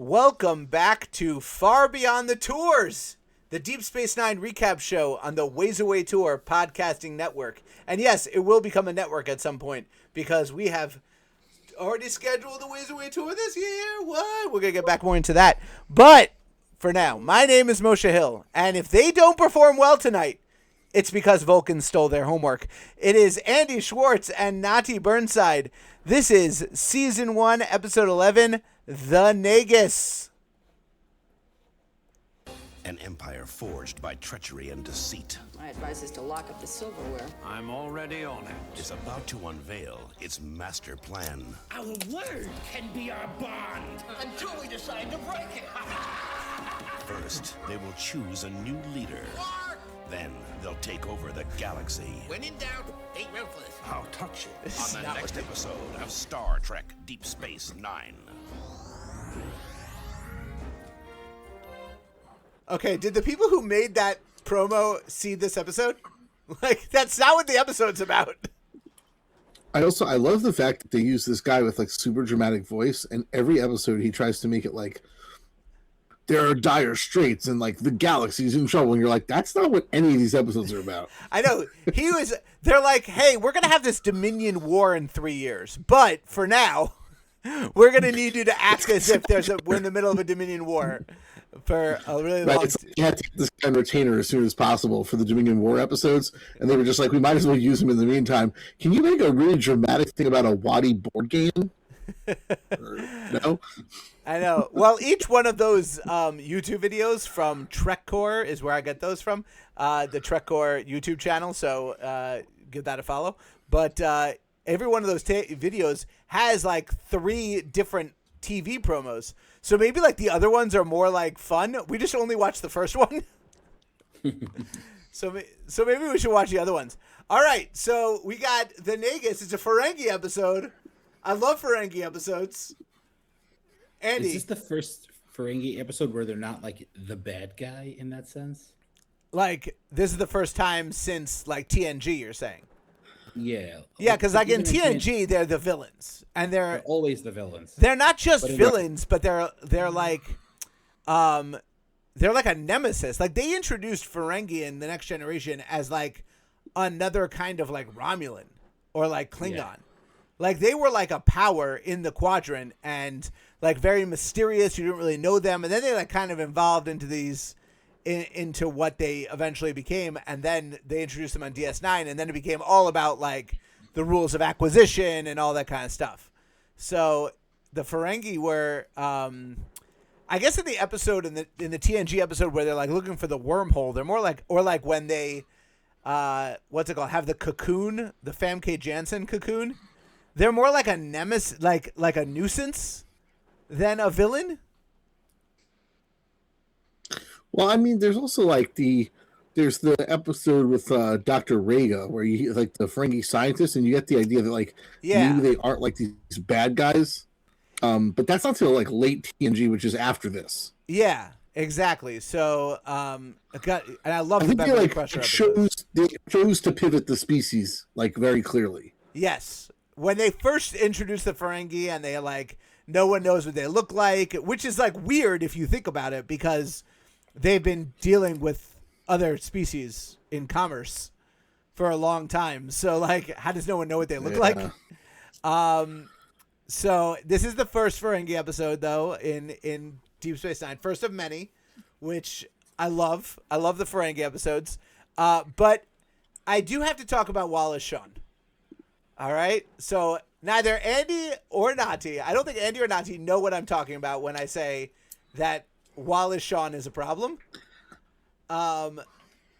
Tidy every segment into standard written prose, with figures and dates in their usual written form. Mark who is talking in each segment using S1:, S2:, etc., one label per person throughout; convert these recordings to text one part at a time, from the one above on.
S1: Welcome back to Far Beyond the Tours, the Deep Space Nine recap show on the Ways Away Tour podcasting network. And yes, it will become a network at some point because we have already scheduled the Ways Away Tour this year. What? We're going to get back more into that. But for now, my name is Moshe Hill. And if they don't perform well tonight, it's because Vulcan stole their homework. It is Andy Schwartz and Nati Burnside. This is Season 1, Episode 11, The Nagus.
S2: An empire forged by treachery and deceit
S3: My advice is to lock up the silverware.
S4: I'm already on it.
S2: is about to unveil its master plan.
S5: Our word can be our bond until we decide to break it.
S2: First, they will choose a new leader.
S5: Quark!
S2: Then they'll take over the galaxy.
S5: When in doubt, ain't ruthless.
S2: How touching. On the next episode of Star Trek Deep Space Nine.
S1: Okay, did the people who made that promo see this episode? Like, that's not what the episode's about.
S6: I love the fact that they use this guy with like super dramatic voice, and every episode he tries to make it like there are dire straits and like the galaxy's in trouble, and you're like, that's not what any of these episodes are about.
S1: I know. They're like, hey, we're going to have this Dominion war in 3 years, but for now, we're going to need you to act as if we're in the middle of a Dominion war for a really long time.
S6: You had to get this guy on retainer as soon as possible for the Dominion War episodes, and they were just like, we might as well use him in the meantime. Can you make a really dramatic thing about a Wadi board game? No?
S1: I know. Well, each one of those YouTube videos from TrekCore is where I get those from, the TrekCore YouTube channel, so give that a follow. But every one of those videos has like 3 different TV promos. So maybe like the other ones are more like fun. We just only watched the first one. So maybe we should watch the other ones. All right. So we got The Nagus. It's a Ferengi episode. I love Ferengi episodes. Andy.
S7: Is this the first Ferengi episode where they're not like the bad guy in that sense?
S1: Like, this is the first time since like TNG, you're saying?
S7: Yeah.
S1: Yeah, because like in TNG, they're the villains, and
S7: They're always the villains.
S1: they're not just villains, but they're like a nemesis. Like they introduced Ferengi in The Next Generation as like another kind of like Romulan or like Klingon. Yeah. Like they were like a power in the quadrant and like very mysterious. You didn't really know them, and then they like kind of evolved into these. Into what they eventually became, and then they introduced them on DS9, and then it became all about like the rules of acquisition and all that kind of stuff. So the Ferengi were, I guess, in the episode in the TNG episode where they're like looking for the wormhole, they're more like, or like when they, what's it called? Have the cocoon, the Famke Janssen cocoon. They're more like a nemesis, like a nuisance, than a villain.
S6: Well, I mean, there's also like there's the episode with Dr. Rega where you like the Ferengi scientist, and you get the idea that like maybe they aren't like these bad guys, but that's not till like late TNG, which is after this.
S1: Yeah, exactly. So and I love the
S6: Beverly Crusher episodes. They chose to pivot the species like very clearly.
S1: Yes, when they first introduced the Ferengi, and they like no one knows what they look like, which is like weird if you think about it, because they've been dealing with other species in commerce for a long time. So, like, how does no one know what they look like? So this is the first Ferengi episode, though, in Deep Space Nine. First of many, which I love. I love the Ferengi episodes. But I do have to talk about Wallace Shawn. All right? So neither Andy or Nati, I don't think Andy or Nati know what I'm talking about when I say that Wallace Shawn is a problem.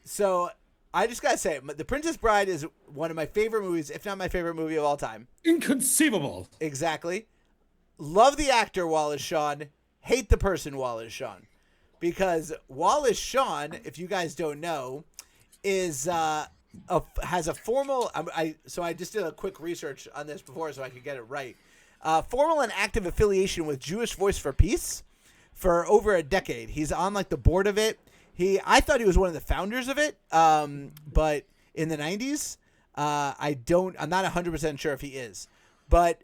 S1: So I just gotta say, The Princess Bride is one of my favorite movies, if not my favorite movie of all time.
S7: Inconceivable.
S1: Exactly. Love the actor Wallace Shawn. Hate the person Wallace Shawn. Because Wallace Shawn, if you guys don't know, is has a formal. So I just did a quick research on this before so I could get it right. Formal and active affiliation with Jewish Voice for Peace for over a decade. He's on like the board of it. I thought he was one of the founders of it, but in the 90s, I'm not 100% sure if he is. But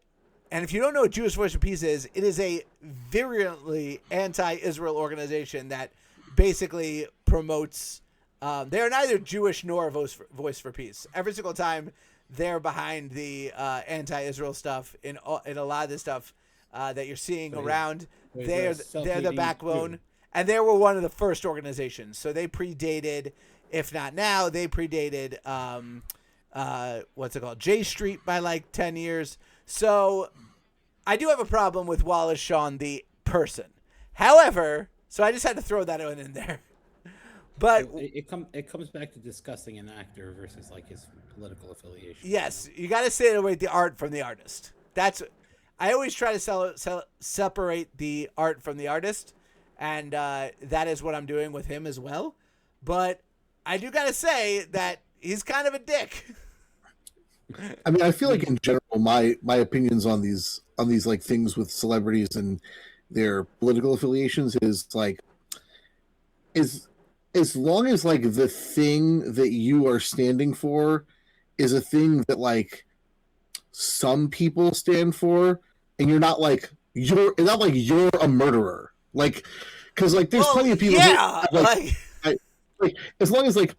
S1: And if you don't know what Jewish Voice for Peace is, it is a virulently anti-Israel organization that basically promotes. They are neither Jewish nor Voice for Peace. Every single time they're behind the anti-Israel stuff in a lot of the stuff that you're seeing around. They're the backbone, Jew. And they were one of the first organizations. So they predated, if not now, they predated what's it called, J Street by like 10 years. So I do have a problem with Wallace Shawn, the person. However, so I just had to throw that one in there. But
S7: it comes back to discussing an actor versus like his political affiliation.
S1: Yes, you got to separate the art from the artist. I always try to separate the art from the artist, and that is what I'm doing with him as well. But I do got to say that he's kind of a dick.
S6: I mean, I feel like in general, my opinions on these like things with celebrities and their political affiliations is like, as long as like the thing that you are standing for is a thing that like some people stand for, and you're not like you're a murderer, like, because like there's plenty of people.
S1: Yeah,
S6: like as long as like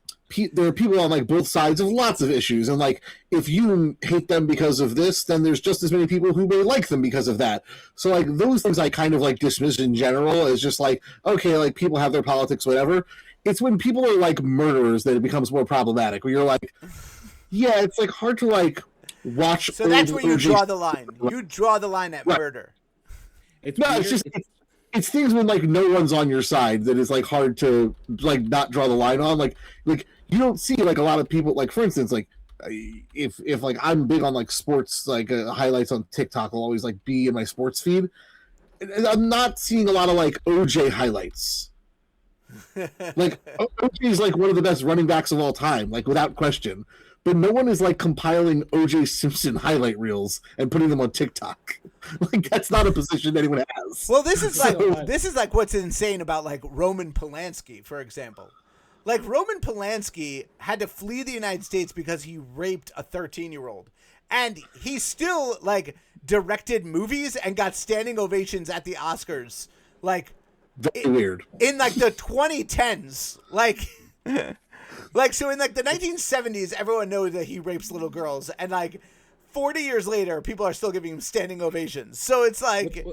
S6: there are people on like both sides of lots of issues, and like if you hate them because of this, then there's just as many people who may like them because of that. So like those things I kind of like dismiss in general as just like, okay, like people have their politics, whatever. It's when people are like murderers that it becomes more problematic, where you're like, yeah, it's like hard to like watch.
S1: So that's where you draw the line. You draw the line at murder.
S7: It's just
S6: it's things when like no one's on your side that is like hard to like not draw the line on. Like you don't see like a lot of people, like for instance, like if like I'm big on like sports, like highlights on TikTok will always like be in my sports feed. And I'm not seeing a lot of like OJ highlights. Like OJ is like one of the best running backs of all time, like without question. But no one is like compiling OJ Simpson highlight reels and putting them on TikTok. Like that's not a position anyone has.
S1: Well, this is like what's insane about like Roman Polanski, for example. Like Roman Polanski had to flee the United States because he raped a 13-year-old. And he still like directed movies and got standing ovations at the Oscars. Like
S6: very weird.
S1: In like the 2010s. Like so in like the 1970s, everyone knows that he rapes little girls, and like 40 years later, people are still giving him standing ovations. So it's like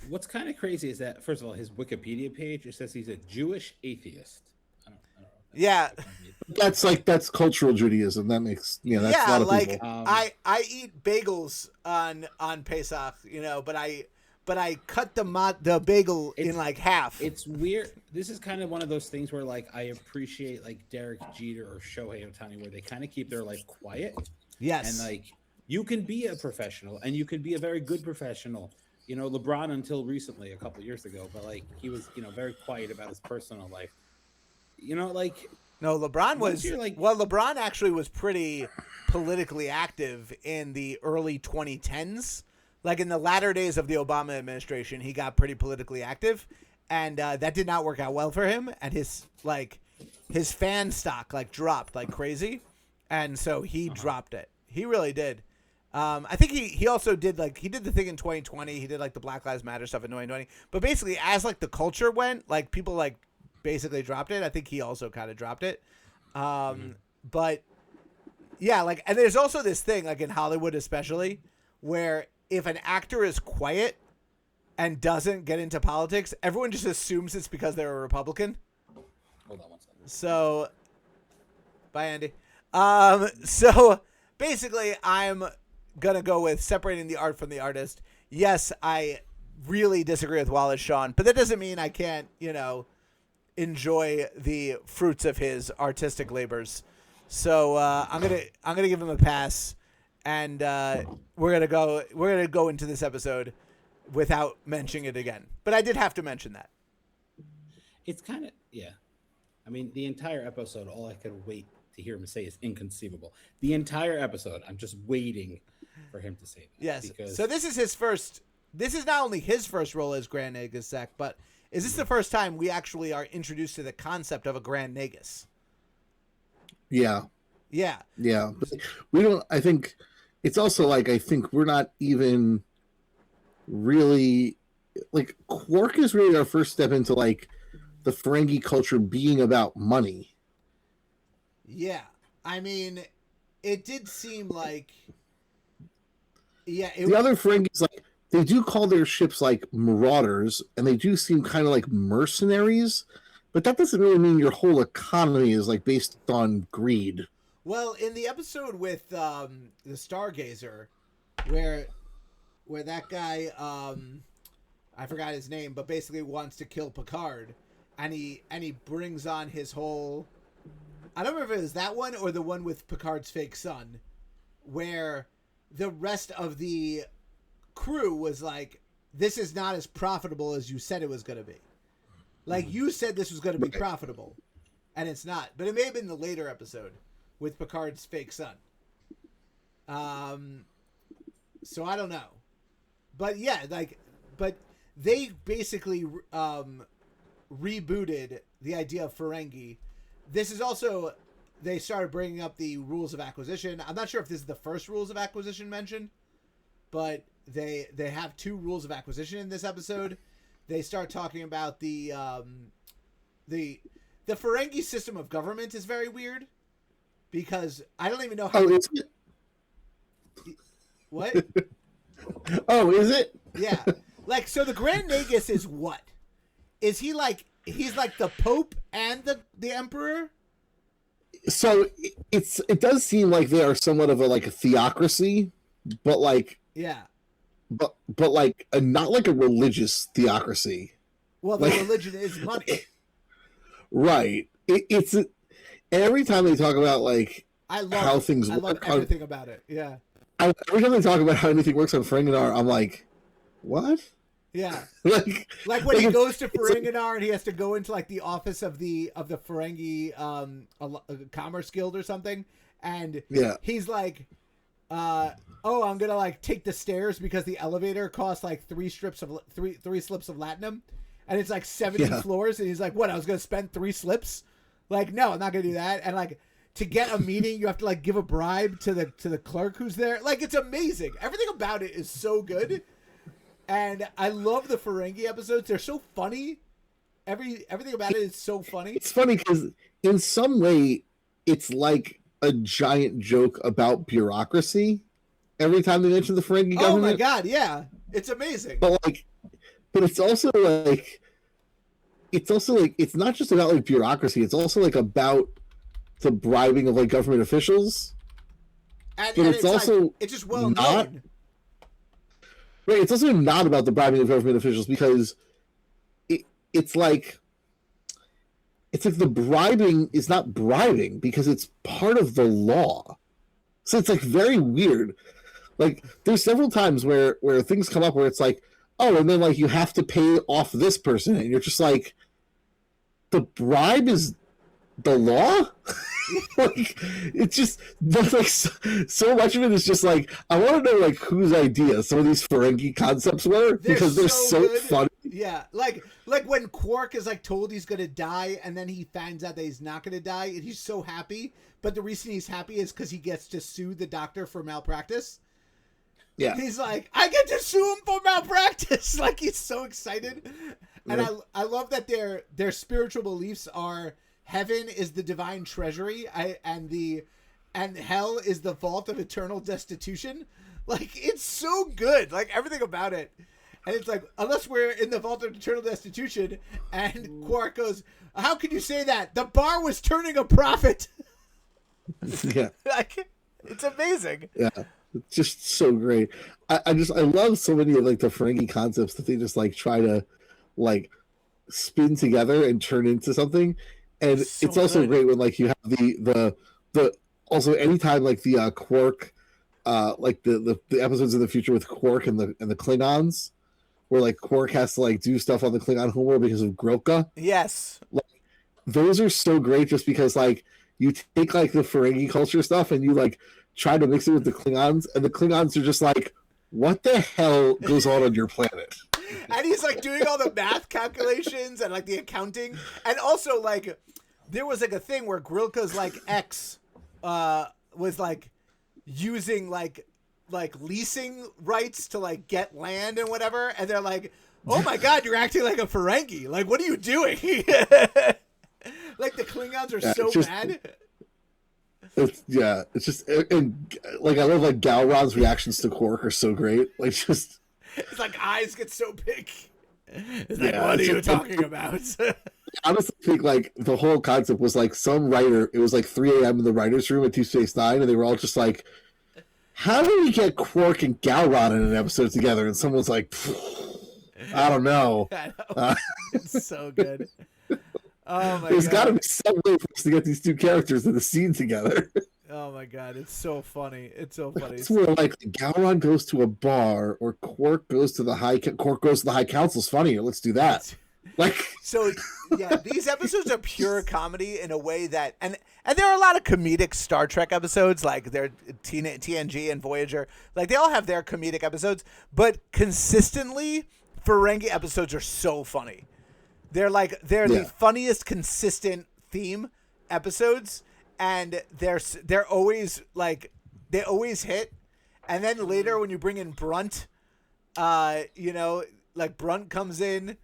S7: what's kind of crazy is that first of all, his Wikipedia page, it says he's a Jewish atheist. I don't know.
S1: Yeah.
S6: That's cultural Judaism. That makes that's a lot of
S1: like
S6: people.
S1: I eat bagels on Pesach, but I cut the bagel in like half.
S7: It's weird. This is kind of one of those things where like I appreciate like Derek Jeter or Shohei Ohtani, where they kind of keep their like quiet.
S1: Yes.
S7: And like you can be a professional, and you can be a very good professional. LeBron until recently, a couple years ago, but like he was very quiet about his personal life.
S1: No, LeBron was LeBron actually was pretty politically active in the early 2010s. Like in the latter days of the Obama administration, he got pretty politically active, and that did not work out well for him. And his fan stock like dropped like crazy, and so he dropped it. He really did. I think he also did he did the thing in 2020. He did like the Black Lives Matter stuff in 2020. But basically, as like the culture went, like people like basically dropped it. I think he also kind of dropped it. But yeah, like, and there's also this thing like in Hollywood especially where if an actor is quiet and doesn't get into politics, everyone just assumes it's because they're a Republican.
S7: Hold on one second.
S1: So, bye, Andy. So basically, I'm gonna go with separating the art from the artist. Yes, I really disagree with Wallace Shawn, but that doesn't mean I can't, enjoy the fruits of his artistic labors. So I'm gonna give him a pass. And we're gonna go into this episode without mentioning it again. But I did have to mention that.
S7: It's kind of I mean, the entire episode, all I could wait to hear him say is inconceivable. The entire episode, I'm just waiting for him to say that.
S1: Yes. So this is his first. This is not only his first role as Grand Nagus Zek, but is this the first time we actually are introduced to the concept of a Grand Nagus?
S6: Yeah.
S1: Yeah.
S6: Yeah. But we don't. I think. It's also like I think we're not even really like Quark is really our first step into like the Ferengi culture being about money.
S1: Yeah, I mean, it did seem like, yeah.
S6: The other Ferengis, like, they do call their ships like marauders, and they do seem kind of like mercenaries, but that doesn't really mean your whole economy is like based on greed.
S1: Well, in the episode with the Stargazer, where that guy, I forgot his name, but basically wants to kill Picard, and he brings on his whole. I don't remember if it was that one or the one with Picard's fake son, where the rest of the crew was like, "This is not as profitable as you said it was going to be. Like, you said this was going to be profitable, and it's not." But it may have been the later episode with Picard's fake son. So I don't know, but yeah, but they basically rebooted the idea of Ferengi. This is also, they started bringing up the rules of acquisition. I'm not sure if this is the first rules of acquisition mentioned, but they have 2 rules of acquisition in this episode. They start talking about the Ferengi system of government is very weird, because I don't even know how.
S6: Oh, is it?
S1: What?
S6: Oh, is it?
S1: Yeah. Like, so the Grand Nagus is what? Is he like, he's like the Pope and the Emperor?
S6: So it does seem like they are somewhat of a theocracy, but like,
S1: yeah,
S6: but like not like a religious theocracy.
S1: Well, the religion is money,
S6: right? It's every time they talk about like
S1: I love
S6: how things
S1: I
S6: work,
S1: love everything about it. Yeah.
S6: Every time they talk about how anything works on Ferenginar, I'm like, what?
S1: Yeah.
S6: like
S1: when he goes to Ferenginar and he has to go into like the office of the Ferengi Commerce Guild or something, and he's like, oh, I'm gonna like take the stairs because the elevator costs like three slips of latinum, and it's like 70 floors, and he's like, what? I was gonna spend 3 slips? Like, no, I'm not gonna do that. And like, to get a meeting, you have to like give a bribe to the clerk who's there. Like, it's amazing. Everything about it is so good. And I love the Ferengi episodes. They're so funny. Everything about it is so funny.
S6: It's funny because in some way, it's like a giant joke about bureaucracy. Every time they mention the Ferengi government.
S1: Oh my god, yeah, it's amazing.
S6: But it's also like, it's not just about like bureaucracy. It's also like about the bribing of like government officials.
S1: And
S6: it's also
S1: like, it's just well known.
S6: Right, it's also not about the bribing of government officials because it's like the bribing is not bribing because it's part of the law. So it's like very weird. Like, there's several times where things come up where it's like, oh, and then like you have to pay off this person, and you're just like, the bribe is the law? Like, it's just like so much of it is just like, I want to know like whose idea some of these Ferengi concepts were, because they're so funny.
S1: Yeah, like when Quark is like told he's gonna die, and then he finds out that he's not gonna die, and he's so happy. But the reason he's happy is because he gets to sue the doctor for malpractice. Yeah, he's like, I get to sue him for malpractice. Like, he's so excited, and I love that their spiritual beliefs are, heaven is the divine treasury, and hell is the vault of eternal destitution. Like, it's so good. Like, everything about it. And it's like, unless we're in the vault of eternal destitution, and Quark goes, how can you say that? The bar was turning a profit.
S6: Yeah.
S1: Like, it's amazing.
S6: Yeah. It's just so great. I love so many of like the Ferengi concepts that they just like try to like spin together and turn into something. And so it's also great when like you have the also anytime like the Quark, like the episodes in the future with Quark and the Klingons, where like Quark has to like do stuff on the Klingon homeworld because of Grilka.
S1: Yes,
S6: like those are so great just because like you take like the Ferengi culture stuff and you like try to mix it with the Klingons, and the Klingons are just like, what the hell goes on your planet?
S1: And he's like doing all the math calculations and like the accounting, and also like there was like a thing where Grilka's like ex was like using like like leasing rights to like get land and whatever, and they're like, "Oh my God, you're acting like a Ferengi! Like, what are you doing?" Like the Klingons are so bad.
S6: It's just and like I love like Galron's reactions to Quark are so great. Like just
S1: it's like eyes get so big. It's like, what are you talking about? I
S6: honestly think like the whole concept was like some writer. It was like 3 a.m. in the writers' room at Deep Space Nine, and they were all just like, "How do we get Quark and Galron in an episode together?" And someone's like, "I don't know."
S1: I know. It's so good. Oh my
S6: There's
S1: God.
S6: got to be some way for us to get these two characters in the scene together.
S1: Oh my God, it's so funny. It's so funny.
S6: It's where like Galron goes to a bar or Quark goes to the High Council. It's funnier. Let's do that. Like
S1: so, yeah. These episodes are pure comedy in a way that, and there are a lot of comedic Star Trek episodes, like they're TNG and Voyager. Like they all have their comedic episodes, but consistently, Ferengi episodes are so funny. They're the funniest consistent theme episodes, and they're always like they always hit. And then later when you bring in Brunt, like Brunt comes in,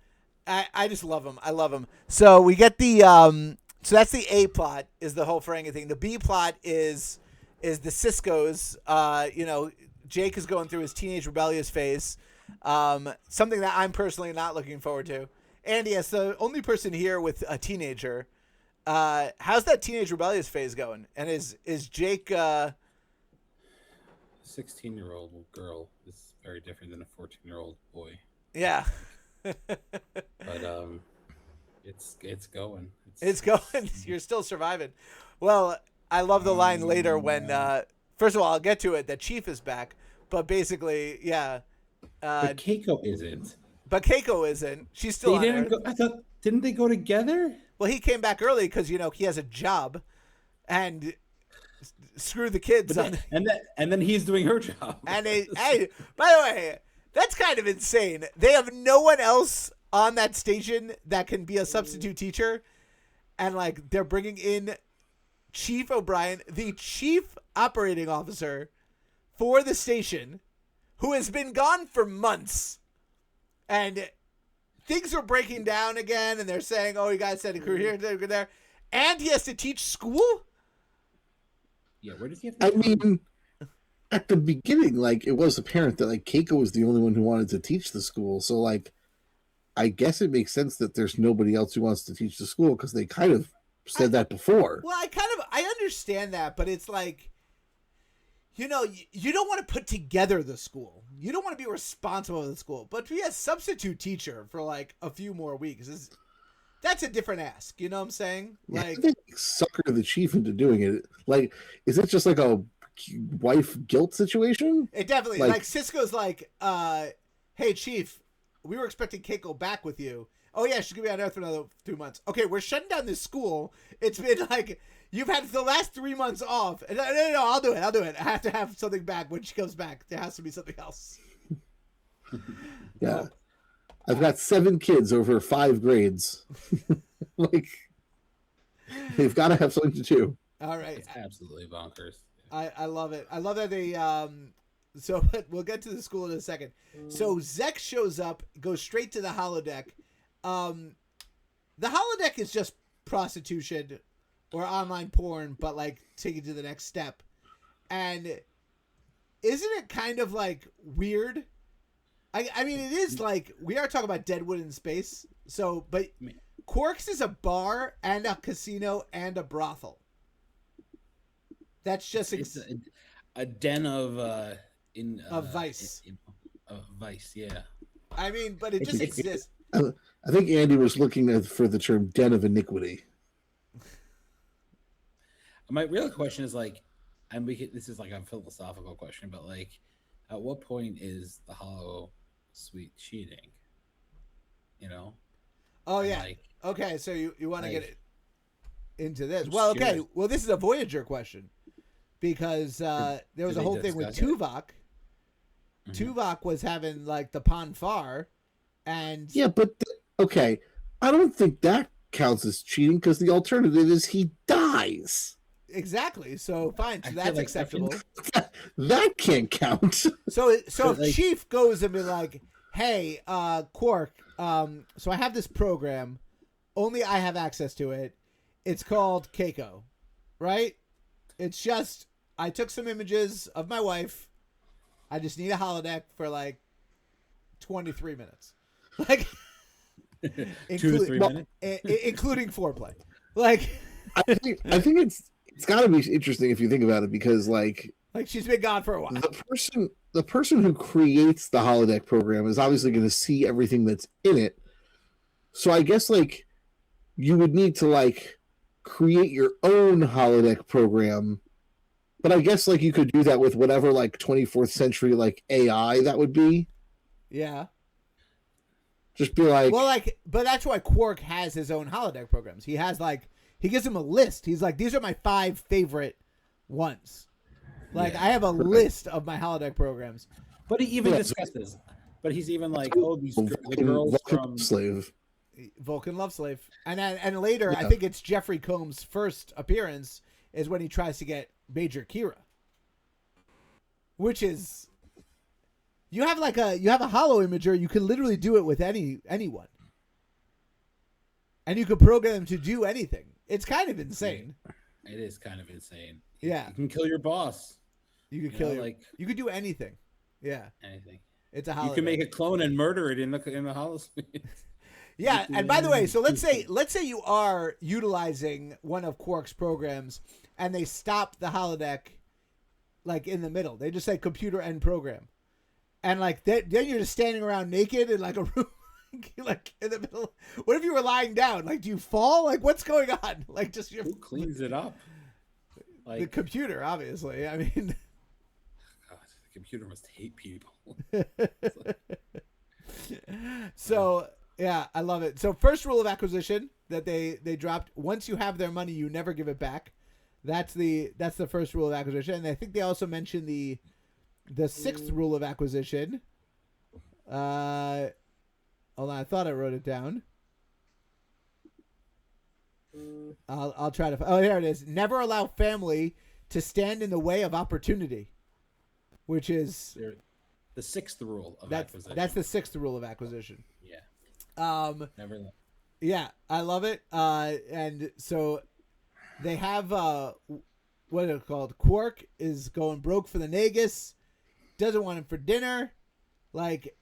S1: I just love him. I love him. So we get the so that's the A plot is the whole Ferengi thing. The B plot is the Siskos. Jake is going through his teenage rebellious phase. Something that I'm personally not looking forward to. Andy, as the only person here with a teenager, how's that teenage rebellious phase going? And is Jake
S7: 16-year-old girl is very different than a 14-year-old boy.
S1: Yeah.
S7: But it's going.
S1: It's going. You're still surviving. Well, I love the line later when first of all, I'll get to it that Chief is back, but basically, yeah.
S7: But Keiko isn't.
S1: But Keiko isn't. She's still on Earth.
S7: I thought, didn't they go together?
S1: Well, he came back early because he has a job, and screw the kids.
S7: And then he's doing her job.
S1: And hey, by the way, that's kind of insane. They have no one else on that station that can be a substitute teacher, and like they're bringing in Chief O'Brien, the chief operating officer for the station, who has been gone for months. And things are breaking down again, and they're saying, "Oh, you guys send a crew here, there," and he has to teach school.
S7: Yeah, where does he have to?
S6: I mean, at the beginning, like it was apparent that like Keiko was the only one who wanted to teach the school. So like, I guess it makes sense that there's nobody else who wants to teach the school because they kind of said that before.
S1: Well, I understand that, but it's like, you don't want to put together the school. You don't want to be responsible for the school. But to be a substitute teacher for like a few more weeks that's a different ask. You know what I'm saying? Like,
S6: they sucker the chief into doing it. Like, is it just like a wife guilt situation?
S1: It definitely like Sisko's like, "Hey, Chief, we were expecting Keiko back with you. Oh yeah, she's gonna be on Earth for another 2 months. Okay, we're shutting down this school. It's been like." You've had the last 3 months off. No, I'll do it. I have to have something back when she comes back. There has to be something else.
S6: Yeah. I've got 7 kids over 5 grades. Like, they've got to have something to do.
S1: All right.
S7: It's absolutely bonkers.
S1: I love it. I love that they, so we'll get to the school in a second. So Zek shows up, goes straight to the holodeck. The holodeck is just prostitution or online porn, but like take it to the next step. And isn't it kind of like weird? I mean, it is like we are talking about Deadwood in space. So, but Quark's is a bar and a casino and a brothel. That's just
S7: it's a den of
S1: vice.
S7: Vice, yeah.
S1: I mean, but it just exists.
S6: I think Andy was looking for the term den of iniquity.
S7: My real question is like, and this is like a philosophical question, but like, at what point is the holosuite cheating?
S1: Oh yeah.
S7: Like,
S1: okay, so you want to
S7: like,
S1: get into this? Well, okay.
S7: Curious.
S1: Well, this is a Voyager question because there was a whole thing with Tuvok. Mm-hmm. Tuvok was having like the Ponfar, and
S6: yeah, but okay, I don't think that counts as cheating because the alternative is he dies.
S1: exactly. So fine. So that's
S7: like
S1: acceptable.
S6: That can't count.
S1: So if
S7: like,
S1: Chief goes and be like, "Hey, Quark, so I have this program, only I have access to it. It's called Keiko, right? It's just I took some images of my wife. I just need a holodeck for like 23 minutes, like
S7: 2 to 3 minutes,
S1: including foreplay. Like,
S6: I think it's got to be interesting if you think about it, because like
S1: she's been gone for a while.
S6: The person who creates the holodeck program is obviously going to see everything that's in it. So I guess like you would need to like create your own holodeck program, but I guess like you could do that with whatever like 24th century like AI that would be.
S1: Yeah.
S6: Just be like,
S1: well, like, but that's why Quark has his own holodeck programs. He has like, he gives him a list. He's like, these are my 5 favorite ones. Like, I have a list of my holodeck programs.
S7: But he even discusses. But he's even like, oh, the girls from
S6: Slave.
S1: Vulcan Love Slave. And later, I think it's Jeffrey Combs' first appearance is when he tries to get Major Kira. Which is, you have a holo imager, you can literally do it with anyone. And you can program them to do anything. It's kind of insane.
S7: It is kind of insane.
S1: Yeah.
S7: You can kill your boss.
S1: You could you could do anything. Yeah.
S7: Anything.
S1: It's a holodeck.
S7: You can make a clone and murder it in the holosuite.
S1: Yeah, and by the way, so let's say you are utilizing one of Quark's programs and they stop the holodeck like in the middle. They just say computer end program. And like then you're just standing around naked in like a room like in the middle. What if you were lying down? Like do you fall? Like what's going on? Like just your
S7: who cleans it up? Like
S1: the computer, obviously. I mean
S7: God, the computer must hate people.
S1: So yeah, I love it. So first rule of acquisition that they dropped: once you have their money, you never give it back. That's the first rule of acquisition. And I think they also mentioned the 6th rule of acquisition. Hold on, I thought I wrote it down. I'll try to. Oh, here it is. Never allow family to stand in the way of opportunity, which is
S7: the 6th rule of acquisition.
S1: That's the 6th rule of acquisition.
S7: Yeah. Never.
S1: Yeah, I love it. And so they have what is it called? Quark is going broke for the Nagus. Doesn't want him for dinner. Like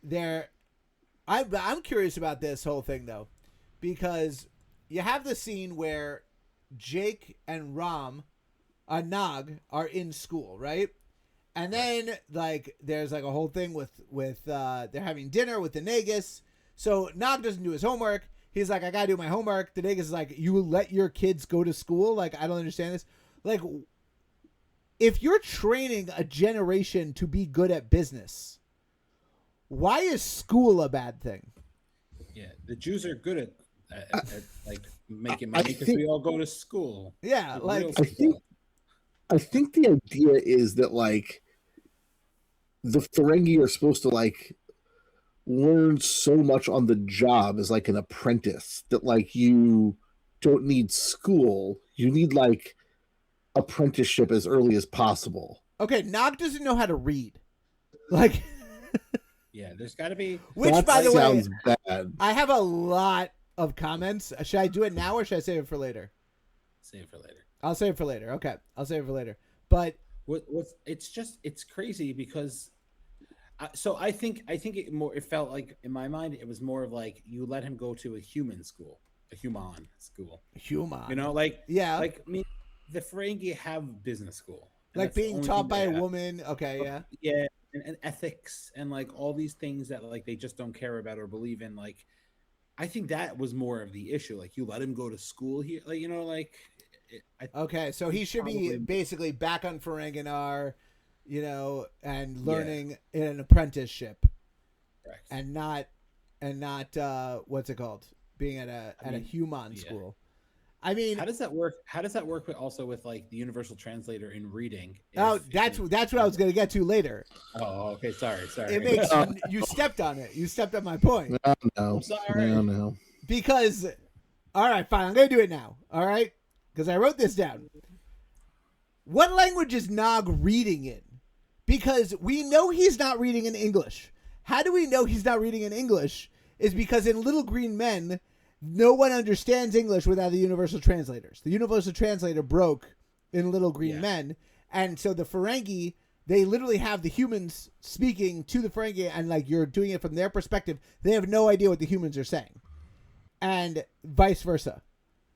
S1: I'm curious about this whole thing though, because you have the scene where Jake and Nog are in school, right? And then like there's like a whole thing with they're having dinner with the Nagus. So Nog doesn't do his homework. He's like, I gotta do my homework. The Nagus is like, you let your kids go to school? Like, I don't understand this. Like, if you're training a generation to be good at business, why is school a bad thing?
S7: Yeah, the Jews are good at like making money because we all go to school.
S1: Yeah, like
S6: I think the idea is that like the Ferengi are supposed to like learn so much on the job as like an apprentice that like you don't need school. You need like apprenticeship as early as possible.
S1: Okay, Nog doesn't know how to read. Like
S7: yeah, there's got to be.
S1: Which,
S6: that
S1: by the
S6: sounds
S1: way,
S6: bad.
S1: I have a lot of comments. Should I do it now or should I save it for later?
S7: Save it for later.
S1: I'll save it for later. Okay, I'll save it for later. But it's crazy because. So I think it felt like in my mind it was more of like you let him go to a human school. You know, like yeah,
S7: like I mean, the Ferengi have business school,
S1: like being taught by a woman. Okay, yeah,
S7: yeah, and ethics and like all these things that like they just don't care about or believe in. Like, I think that was more of the issue. Like, you let him go to school here, like you know, like.
S1: Okay, so he should be basically back on Ferenginar, you know, and learning in an apprenticeship,
S7: correct.
S1: and not what's it called? Being at a human school. I mean,
S7: how does that work? How does that work also with like the universal translator in reading?
S1: That's what I was going to get to later.
S7: Oh, okay. Sorry.
S1: It makes you stepped on it. You stepped on my point.
S6: No.
S7: I'm sorry.
S6: No.
S1: Because, all right, fine. I'm going to do it now. All right, because I wrote this down. what language is Nog reading in? Because we know he's not reading in English. How do we know he's not reading in English? Is because in Little Green Men, no one understands English without the universal translators. The universal translator broke in Little Green Men, and so the Ferengi, they literally have the humans speaking to the Ferengi, and like you're doing it from their perspective. They have no idea what the humans are saying, and vice versa.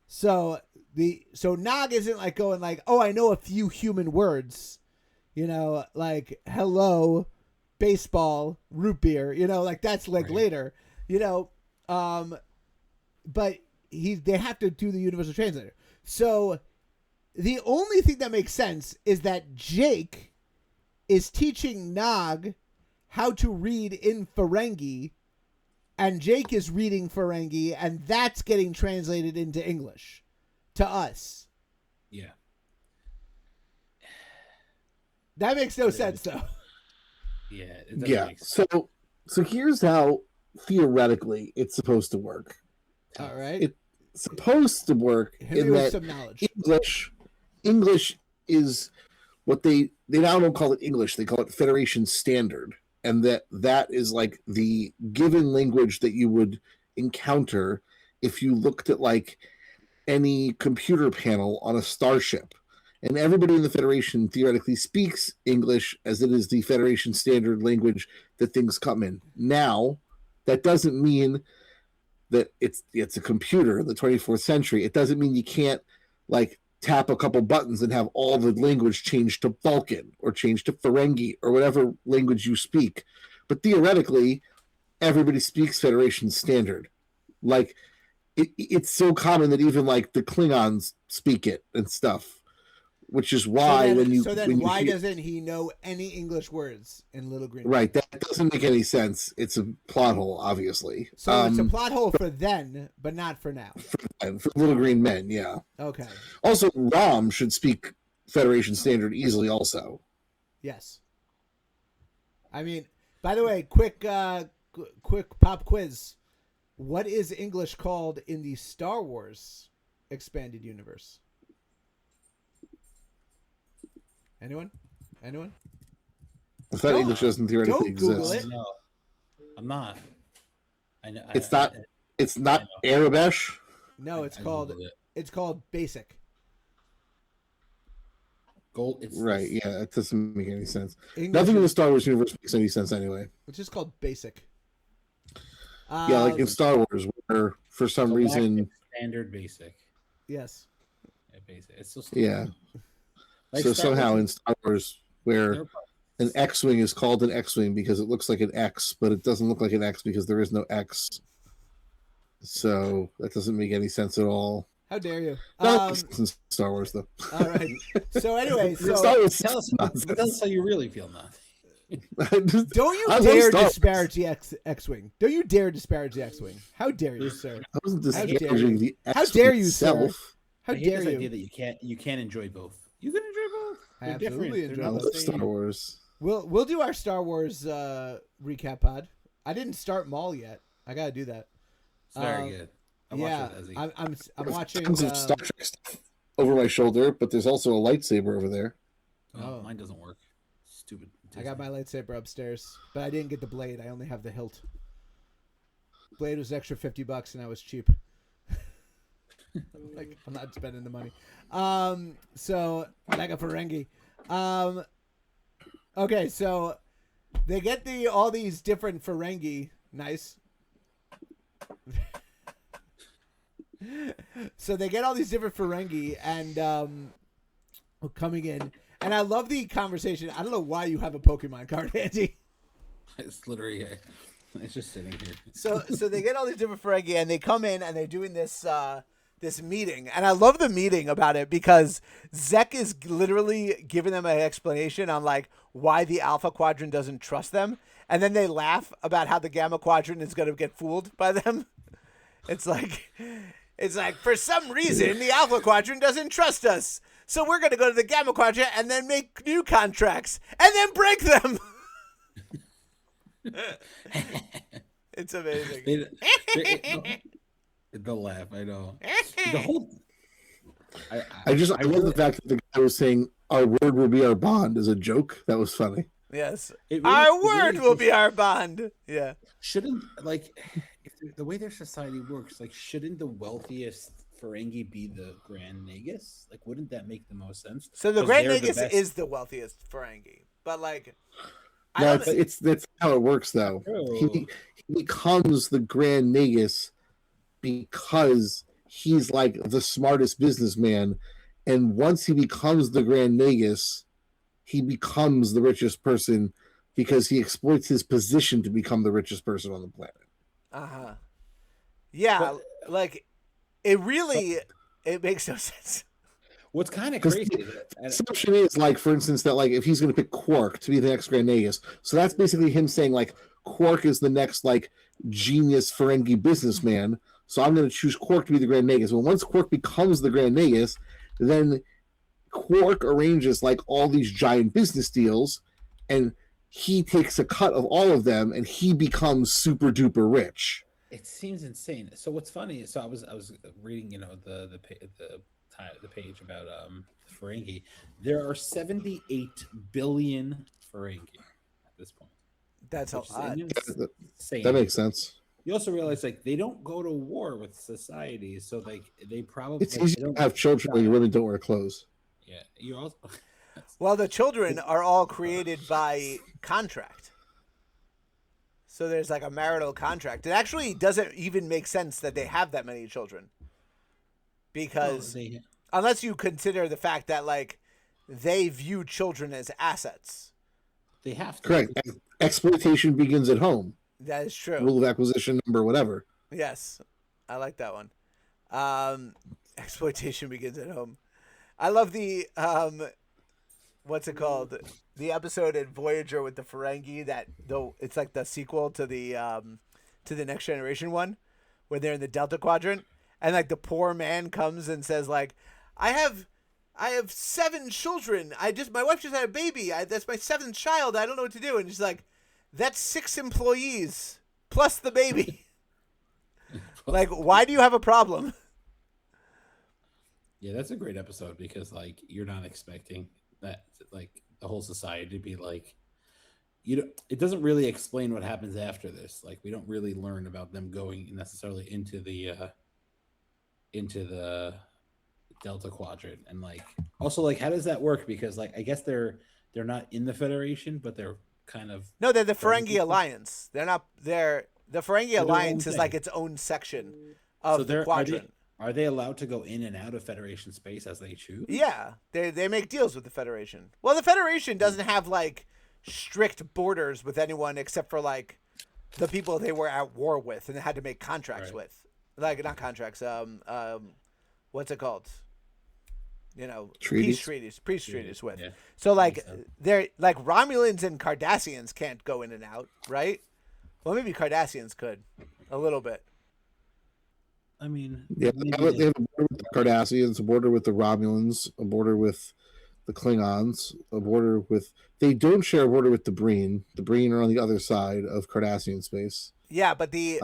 S1: So Nog isn't like going like, oh, I know a few human words, you know, like hello, baseball, root beer, you know, like that's like later, you know, but they have to do the universal translator. So the only thing that makes sense is that Jake is teaching Nog how to read in Ferengi, and Jake is reading Ferengi, and that's getting translated into English to us.
S7: Yeah.
S1: That makes no sense, though.
S7: Yeah.
S6: So here's how theoretically it's supposed to work.
S1: All right.
S6: It's supposed to work in that
S1: some knowledge.
S6: English is what they now don't call it English. They call it Federation Standard. And that is like the given language that you would encounter if you looked at like any computer panel on a starship. And everybody in the Federation theoretically speaks English, as it is the Federation standard language that things come in. Now, that doesn't mean that it's a computer in the 24th century. It doesn't mean you can't like tap a couple buttons and have all the language change to Vulcan or change to Ferengi or whatever language you speak. But theoretically, everybody speaks Federation standard. Like, it's so common that even like the Klingons speak it and stuff. Which is why
S1: why doesn't he know any English words in Little Green?
S6: Right, that doesn't make any sense. It's a plot hole, obviously.
S1: So it's a plot hole for then, but not for now.
S6: For Little Green Men, yeah.
S1: Okay.
S6: Also, Rom should speak Federation Standard easily. Also,
S1: yes. I mean, by the way, quick pop quiz: what is English called in the Star Wars expanded universe? Anyone?
S6: I thought English doesn't theoretically exist.
S7: No, I'm not. I know.
S6: It's not Arabish.
S1: No, it's called basic.
S7: Gold.
S6: Right. Yeah, it doesn't make any sense.
S1: English
S6: Nothing in the Star Wars universe makes any sense anyway.
S1: It's just called basic.
S6: Yeah, like in Star Wars, where for some reason
S7: standard basic.
S1: Yes.
S7: Yeah, basic. It's so stupid.
S6: Yeah.
S7: Like
S6: so
S7: Star
S6: somehow
S7: Wars,
S6: in Star Wars, where an X-wing is called an X-wing because it looks like an X, but it doesn't look like an X because there is no X. So that doesn't make any sense at all.
S1: How dare you?
S6: No, in Star Wars, though.
S1: All right. So anyway,
S6: Star Wars
S7: tell us how you really feel now.
S1: Don't you dare disparage the X-wing. Don't you dare disparage the X-wing. How dare you, sir?
S6: I wasn't disparaging the X-wing
S1: How dare you,
S6: itself.
S1: sir? How dare you?
S7: Idea that you can't enjoy both. You can enjoy both.
S1: I absolutely enjoy both.
S6: I love Star Wars.
S1: We'll do our Star Wars recap pod. I didn't start Maul yet. I gotta do that.
S7: It's very good.
S1: I'm watching
S6: tons of Star Trek stuff over my shoulder, but there's also a lightsaber over there.
S7: Oh, mine doesn't work. Stupid.
S1: I got my lightsaber upstairs, but I didn't get the blade. I only have the hilt. Blade was extra $50, and I was cheap. Like, I'm not spending the money. So like a Ferengi. Okay, so they get all these different Ferengi. Nice. So they get all these different Ferengi and coming in, and I love the conversation. I don't know why you have a Pokemon card, Andy.
S7: It's literally it's just sitting here.
S1: So they get all these different Ferengi, and they come in and they're doing this meeting, and I love the meeting about it because Zek is literally giving them an explanation on like why the Alpha Quadrant doesn't trust them, and then they laugh about how the Gamma Quadrant is going to get fooled by them. It's like for some reason the Alpha Quadrant doesn't trust us, so we're going to go to the Gamma Quadrant and then make new contracts and then break them. It's amazing.
S7: They'll laugh. I know.
S6: I love the fact that the guy was saying our word will be our bond is a joke. That was funny.
S1: Yes.
S7: Really,
S1: Our word will be our bond. Yeah.
S7: Shouldn't if the way their society works, shouldn't the wealthiest Ferengi be the Grand Nagus? Wouldn't that make the most sense?
S1: So the Grand Nagus is the wealthiest Ferengi, but
S6: that's how it works though. He becomes the Grand Nagus because he's the smartest businessman, and once he becomes the Grand Nagus, he becomes the richest person because he exploits his position to become the richest person on the planet.
S1: Yeah, it makes no sense.
S7: What's kind of crazy?
S6: The assumption is, for instance, that if he's going to pick Quark to be the next Grand Nagus, so that's basically him saying Quark is the next genius Ferengi businessman. So I'm going to choose Quark to be the Grand Nagus. Well, once Quark becomes the Grand Nagus, then Quark arranges all these giant business deals, and he takes a cut of all of them, and he becomes super duper rich.
S7: It seems insane. So what's funny? So I was reading, the page about Ferengi. There are 78 billion Ferengi at this point.
S1: That's a lot.
S6: That makes sense.
S7: You also realize they don't go to war with society, so they probably
S6: it's easy to have children when your women don't wear clothes.
S7: Yeah, you also.
S1: Well, the children are all created by contract. So there's a marital contract. It actually doesn't even make sense that they have that many children. Because unless you consider the fact that they view children as assets.
S7: They have to.
S6: Correct. Exploitation begins at home.
S1: That is true.
S6: Rule of acquisition number whatever.
S1: Yes. I like that one. Exploitation begins at home. I love the what's it called? The episode in Voyager with the Ferengi it's the sequel to the Next Generation one, where they're in the Delta Quadrant, and the poor man comes and says I have 7 children. My wife just had a baby. That's my 7th child. I don't know what to do. And she's that's 6 employees plus the baby. Why do you have a problem?
S7: Yeah, that's a great episode because you're not expecting that the whole society to be it doesn't really explain what happens after this. We don't really learn about them going necessarily into the Delta Quadrant, and also how does that work? Because I guess they're not in the Federation, but they're kind of
S1: they're the Ferengi Alliance. They're not. The Ferengi Alliance is its own section of the quadrant.
S7: Are they allowed to go in and out of Federation space as they choose?
S1: Yeah, they make deals with the Federation. Well, the Federation doesn't have strict borders with anyone except for the people they were at war with and they had to make contracts with. Not contracts. What's it called?
S6: Treaties.
S1: Peace treaties with.
S7: Yeah.
S1: So they're Romulans and Cardassians can't go in and out, right? Well, maybe Cardassians could a little bit.
S7: I mean,
S6: yeah, they have a border with the Cardassians, a border with the Romulans, a border with the Klingons, a border with. They don't share a border with the Breen. The Breen are on the other side of Cardassian space.
S1: Yeah, but the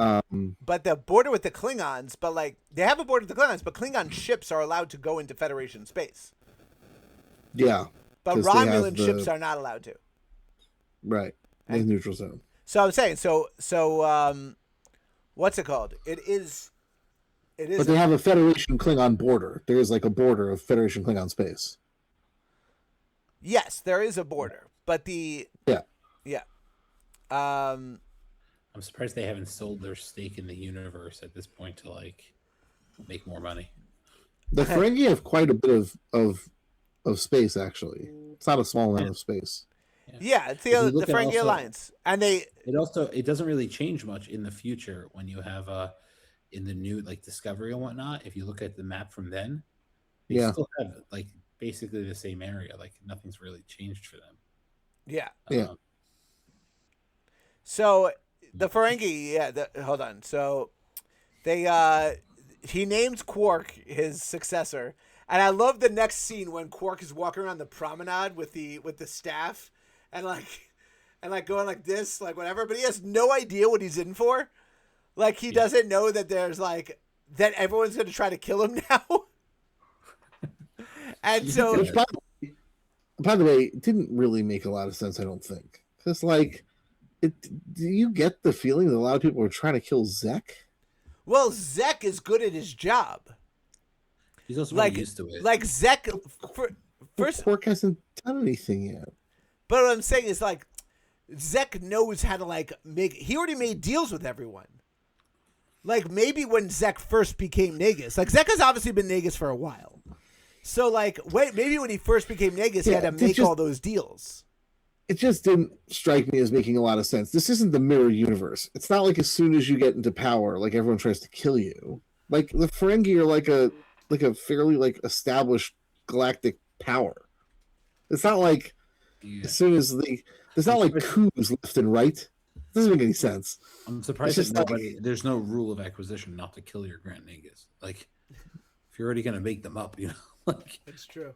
S1: border with the Klingons, but they have a border with the Klingons, but Klingon ships are allowed to go into Federation space.
S6: Yeah,
S1: but Romulan ships are not allowed to.
S6: Right, in the neutral zone.
S1: So I'm saying, what's it called? It is.
S6: But they have a Federation Klingon border. There is a border of Federation Klingon space.
S1: Yes, there is a border, but yeah.
S7: I'm surprised they haven't sold their stake in the universe at this point to make more money.
S6: The Ferengi have quite a bit of space. Actually, it's not a small amount of space.
S1: Yeah, it's the Ferengi Alliance, and
S7: it doesn't really change much in the future when you have in the new Discovery and whatnot. If you look at the map from then, they still have basically the same area. Nothing's really changed for them.
S1: Yeah.
S7: So
S1: the Ferengi, hold on. So he names Quark his successor, and I love the next scene when Quark is walking around the promenade with the staff, and going like this, whatever. But he has no idea what he's in for. He doesn't know that there's that everyone's going to try to kill him now. And so
S6: by the way, it didn't really make a lot of sense, I don't think. Because, like, do you get the feeling that a lot of people are trying to kill Zek?
S1: Well, Zek is good at his job.
S7: He's also like used to it.
S1: Like Zek, first,
S6: Quark hasn't done anything yet.
S1: But what I'm saying is, like, Zek knows how to, like, he already made deals with everyone. Like, maybe when Zek first became Nagus, like, Zek has obviously been Nagus for a while. So, like, maybe when he first became Nagus, he had to make all those deals.
S6: It just didn't strike me as making a lot of sense. This isn't the mirror universe. It's not like as soon as you get into power, like, everyone tries to kill you. Like, the Ferengi are like a fairly, like, established galactic power. It's not like as soon as there's not like coups left and right. It doesn't make any sense.
S7: I'm surprised that there's no rule of acquisition not to kill your Grand Nagus. Like, if you're already going to make them up, you know? Like,
S1: it's true.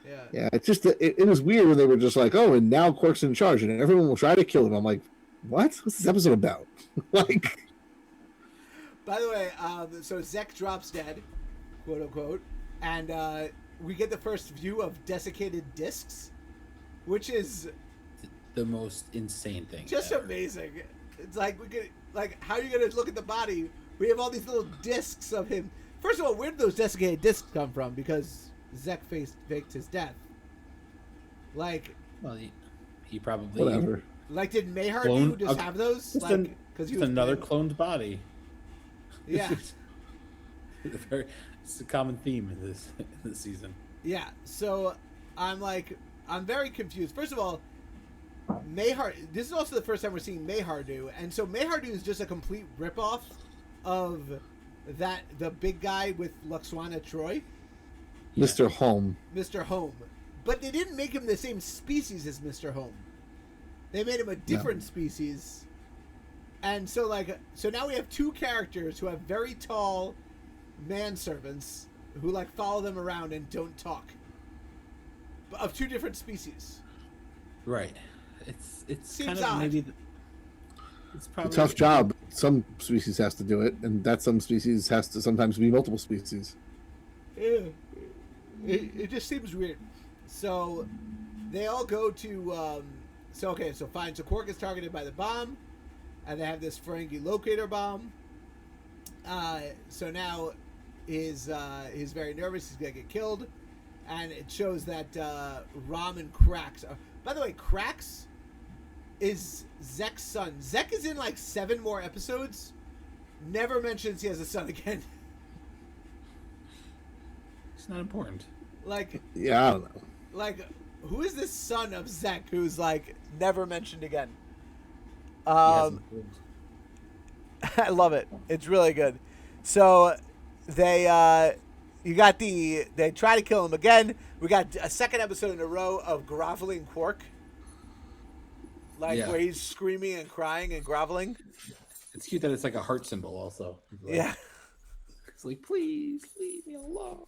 S1: Yeah.
S6: Yeah, it's just it was weird when they were just like, oh, and now Quark's in charge, and everyone will try to kill him. I'm like, what? What's this episode about? Like.
S1: By the way, so Zek drops dead, quote unquote, and we get the first view of desiccated discs, which is
S7: the most insane thing.
S1: Just
S7: ever.
S1: Amazing. It's like how are you gonna look at the body? We have all these little discs of him. First of all, where did those desiccated discs come from? Because Zek faked his death. Like,
S7: well, he probably
S6: whatever.
S1: Like, did Mayhar just have those? Like, because he was
S7: another cloned body.
S1: Yeah.
S7: It's a common theme in this season.
S1: Yeah. So I'm very confused. First of all, Mayhar. This is also the first time we're seeing Mayhardu, and so Mayhardu is just a complete ripoff of the big guy with Luxwana Troy.
S6: Mr. Home.
S1: Mr. Home. But they didn't make him the same species as Mr. Home. They made him a different species. And so now we have two characters who have very tall manservants who follow them around and don't talk. Of two different species.
S7: Right. It's
S1: seems
S7: kind of
S1: odd.
S7: maybe it's probably
S6: a tough job. Some species has to do it, and that some species has to sometimes be multiple species.
S1: Yeah. It just seems weird. So they all go to so fine. So Quark is targeted by the bomb, and they have this Ferengi locator bomb. So now he's very nervous. He's gonna get killed, and it shows that Rom and Krax. By the way, Krax is Zek's son. Zek is in 7 more episodes. Never mentions he has a son again.
S7: It's not important.
S6: Yeah, I don't know.
S1: Who is this son of Zek who's never mentioned again? I love it. It's really good. So they try to kill him again. We got a second episode in a row of groveling Quark. Where he's screaming and crying and groveling.
S7: It's cute that it's like a heart symbol also.
S1: Yeah.
S7: It's please leave me alone.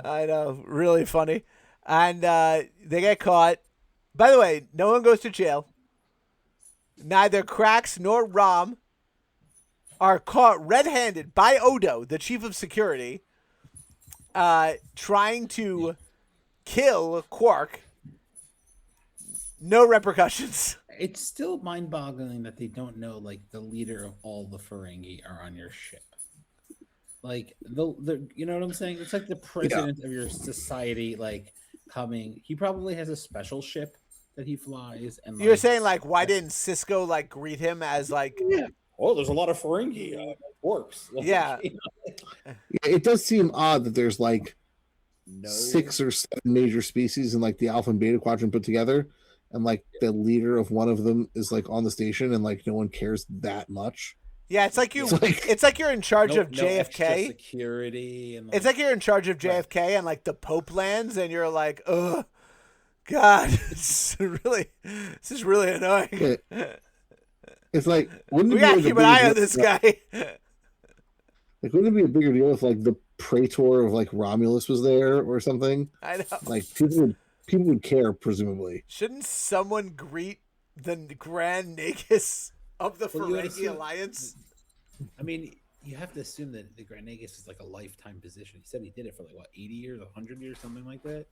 S1: I know. Really funny. And they get caught. By the way, no one goes to jail. Neither Krax nor Rom are caught red-handed by Odo, the chief of security, trying to kill Quark. No repercussions.
S7: It's still mind-boggling that they don't know the leader of all the Ferengi are on your ship. The you know what I'm saying? It's the president of your society coming. He probably has a special ship that he flies. And
S1: you're saying why didn't Sisko greet him as
S7: yeah. Oh, there's a lot of Ferengi orcs.
S1: Yeah.
S6: It does seem odd that there's 6 or 7 major species in the Alpha and Beta Quadrant put together, and the leader of one of them is on the station, and no one cares that much.
S1: Yeah, it's you're in charge of JFK.
S7: Security and
S1: it's you're in charge of JFK and the Pope lands, and you're oh God, this is really annoying.
S6: It's wouldn't
S1: we gotta keep an eye on this guy.
S6: Wouldn't it be a bigger deal if the Praetor of Romulus was there or something?
S1: I know.
S6: People would care, presumably.
S1: Shouldn't someone greet the Grand Nagus of the Ferengi Alliance?
S7: I mean, You have to assume that the Grand Nagus is like a lifetime position. He said he did it for like what, 80 years, 100 years, something like that.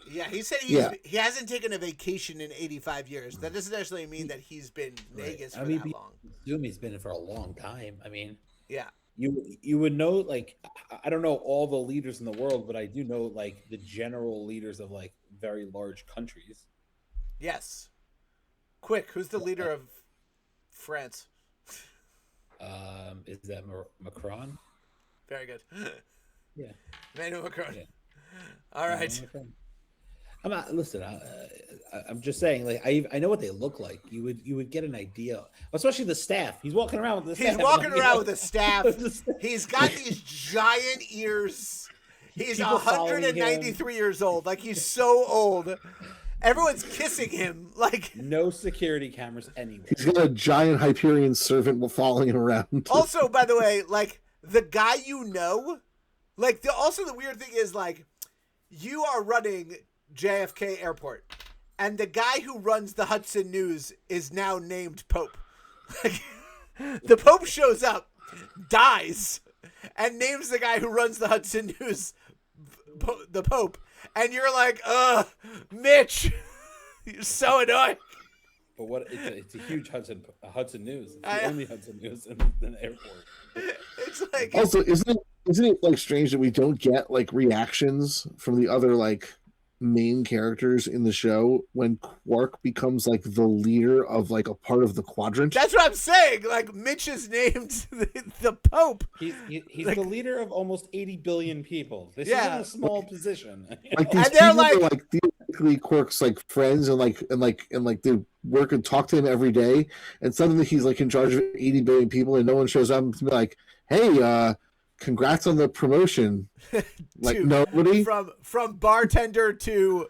S1: Yeah, he said he hasn't taken a vacation in 85 years. That doesn't actually mean that he's been Nagus for that long.
S7: Assume he's been for a long time. I mean,
S1: yeah,
S7: you would know, like, I don't know all the leaders in the world, but I do know like the general leaders of like very large countries.
S1: Yes. Quick, who's the leader of France?
S7: Is that Macron?
S1: Very good.
S7: Yeah,
S1: Emmanuel Macron.
S7: Yeah.
S1: All right.
S7: I'm not. Listen, I'm just saying. Like, I know what they look like. You would get an idea, especially the staff. He's walking around with the staff.
S1: He's walking around with the staff. He's got these giant ears. He's 193 years old. Like, he's so old. Everyone's kissing him. Like,
S7: no security cameras anywhere.
S6: He's got a giant Hyperion servant following him around.
S1: Also, by the way, like, the guy like, also the weird thing is, like, you are running JFK Airport, and the guy who runs the Hudson News is now named Pope. Like, the Pope shows up, dies, and names the guy who runs the Hudson News the Pope. And you're like, Mitch, you're so annoying.
S7: But what? It's a huge Hudson News. It's the only Hudson News in the airport.
S1: It's like,
S6: also, isn't it like strange that we don't get like reactions from the other like main characters in the show when Quark becomes like the leader of like a part of the quadrant?
S1: That's what I'm saying. Like, Mitch is named the Pope.
S7: He's like, the leader of almost 80 billion people. This isn't a small position.
S6: Like, these
S1: and they're
S6: people
S1: like,
S6: are like theoretically Quark's like friends and they work and talk to him every day, and suddenly he's like in charge of 80 billion people and no one shows up to be like, hey, congrats on the promotion. Like, nobody
S1: from bartender to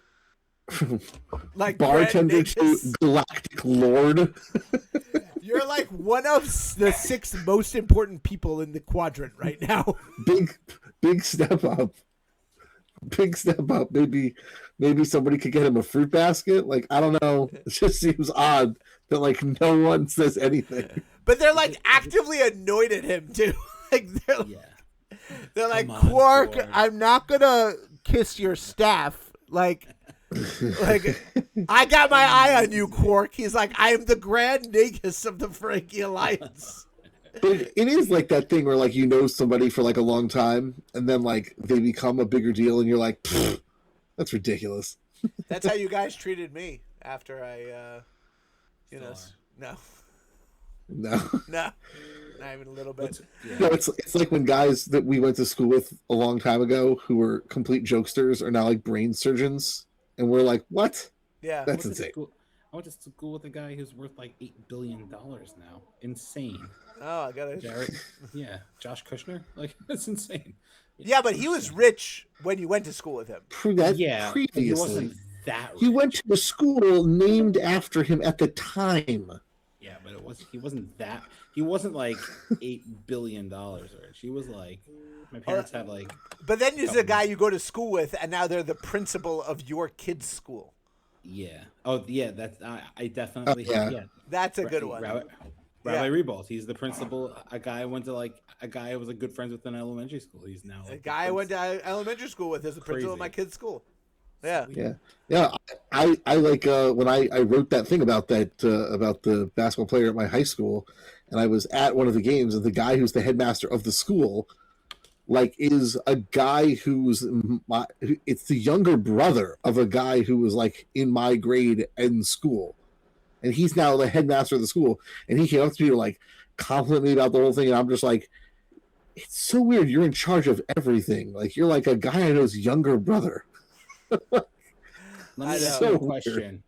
S1: like
S6: bartender to galactic lord.
S1: You're like one of the 6 most important people in the quadrant right now. Big step up. Maybe somebody could get him a fruit basket. Like, I don't know. It just seems odd that like no one says anything. But they're like actively annoyed at him too. Like, they're like, Quark, I'm not gonna kiss your staff. Like, I got my eye on you, Quark. He's like, I am the Grand Nagus of the Ferengi Alliance.
S6: But it is like that thing where like you know somebody for like a long time, and then like they become a bigger deal, and you're like, that's ridiculous.
S1: That's how you guys treated me after I, No, not even a little bit.
S6: No, it's like when guys that we went to school with a long time ago who were complete jokesters are now like brain surgeons, and we're like, what?
S1: Yeah,
S6: that's insane.
S7: I went to school with a guy who's worth like $8 billion now. Insane.
S1: Oh, I got it.
S7: Josh Kushner. Like, that's insane.
S1: Yeah, but he was rich when you went to school with him.
S6: Previously,
S7: he wasn't that rich.
S6: He went to the school named after him at the time.
S7: Yeah, but he wasn't that. He wasn't like $8 billion rich. He was like, my parents had like.
S1: But then there's a guy you go to school with, and now they're the principal of your kid's school.
S7: Yeah. Oh, yeah. That's I definitely. Yeah.
S1: That's a good one.
S7: Rabbi Rebals. He's the principal. A guy I was like good friends with in elementary school. He's now
S1: a guy I went to elementary school with is the principal of my kid's school. Yeah.
S6: I like when I wrote that thing about the basketball player at my high school, and I was at one of the games, and the guy who's the headmaster of the school, like, is a guy it's the younger brother of a guy who was like in my grade in school, and he's now the headmaster of the school, and he came up to me to like compliment me about the whole thing, and I'm just like, it's so weird. You're in charge of everything. Like, you're like a guy I know's younger brother.
S7: Let me ask you a question.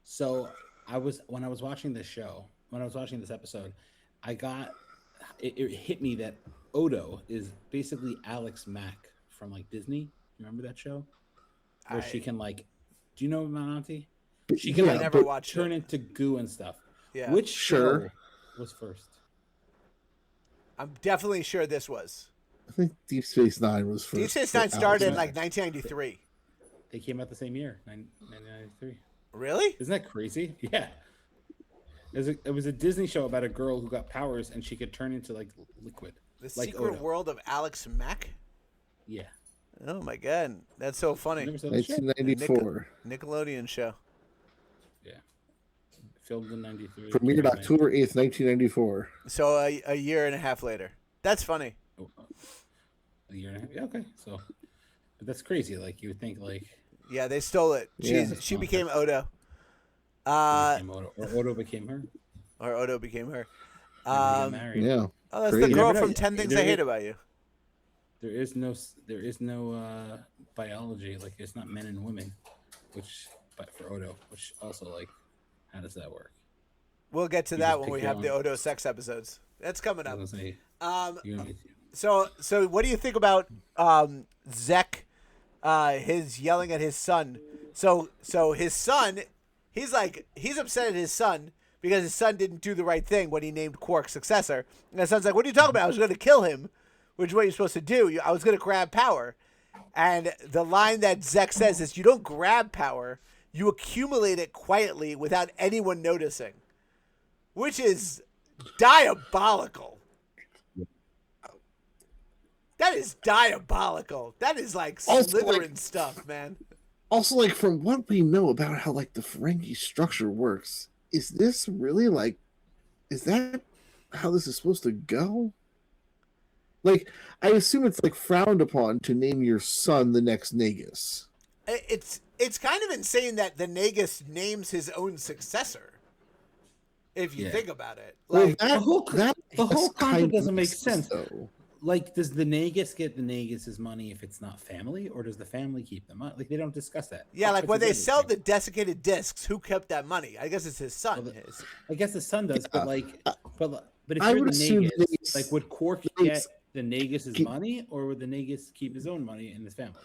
S7: So when I was watching this episode, it hit me that Odo is basically Alex Mack from like Disney. You remember that show? Where she can like, do you know Nati? She can turn into goo and stuff.
S1: Yeah.
S7: Which show was first?
S1: I'm definitely sure this was.
S6: I think Deep Space Nine was first.
S1: Deep Space Nine started in like 1993.
S7: They came out the same year, 1993.
S1: Really?
S7: Isn't that crazy? Yeah. It was a Disney show about a girl who got powers and she could turn into like liquid.
S1: The
S7: Like
S1: Secret
S7: Odo.
S1: World of Alex Mack?
S7: Yeah.
S1: Oh my god, that's so funny.
S7: Never saw the show?
S6: 1994.
S1: Nickelodeon show.
S7: Yeah. Filmed in 93.
S6: Premiered October 8th, 1994.
S1: So a year and a half later. That's funny.
S7: Oh, a year and a half. Yeah, okay. So, but that's crazy. Like, you would think, like.
S1: Yeah, they stole it. She became Odo.
S7: Became Odo. Or Odo became her.
S1: Or Odo became her.
S7: They got married.
S6: Yeah.
S1: Oh, that's
S6: Crazy.
S1: the girl
S7: You never
S1: from
S7: know.
S1: 10 Things
S7: There
S1: I Hate
S7: is-
S1: About You.
S7: There is no biology. Like, it's not men and women, but for Odo, which also, like, how does that work?
S1: We'll get to
S7: You
S1: that
S7: just
S1: when
S7: pick
S1: we
S7: your
S1: have the
S7: own.
S1: Odo sex episodes. That's coming
S7: I
S1: up.
S7: was gonna say, you don't need to.
S1: So what do you think about Zek? His yelling at his son. So his son, he's upset at his son because his son didn't do the right thing when he named Quark's successor. And his son's like, "What are you talking about? I was going to kill him, which is what you're supposed to do. I was going to grab power." And the line that Zek says is, "You don't grab power. You accumulate it quietly without anyone noticing," which is diabolical. That is diabolical. That is like
S6: Also,
S1: Slytherin stuff, man.
S6: Also, like, from what we know about how, like, the Ferengi structure works, is this really, like, is that how this is supposed to go? Like, I assume it's, like, frowned upon to name your son the next Nagus.
S1: It's kind of insane that the Nagus names his own successor. If you think about it, like
S6: Well,
S7: the whole
S6: kind
S7: concept
S6: of
S7: doesn't make
S6: makes
S7: sense.
S6: though.
S7: Like, does the Nagus get the Nagus' money if it's not family, or does the family keep the money? Like, they don't discuss that.
S1: yeah, like when
S7: That's
S1: they
S7: a
S1: sell
S7: different
S1: the desiccated discs, who kept that money? I guess it's his son.
S7: thing. I guess the son does, but like, but if
S6: I
S7: you're
S6: would
S7: the
S6: assume
S7: Nagus,
S6: the Nagus
S7: like, would Quark
S6: keeps-
S7: get the Nagus'
S6: keep-
S7: money, or would the Nagus keep his own money in his family?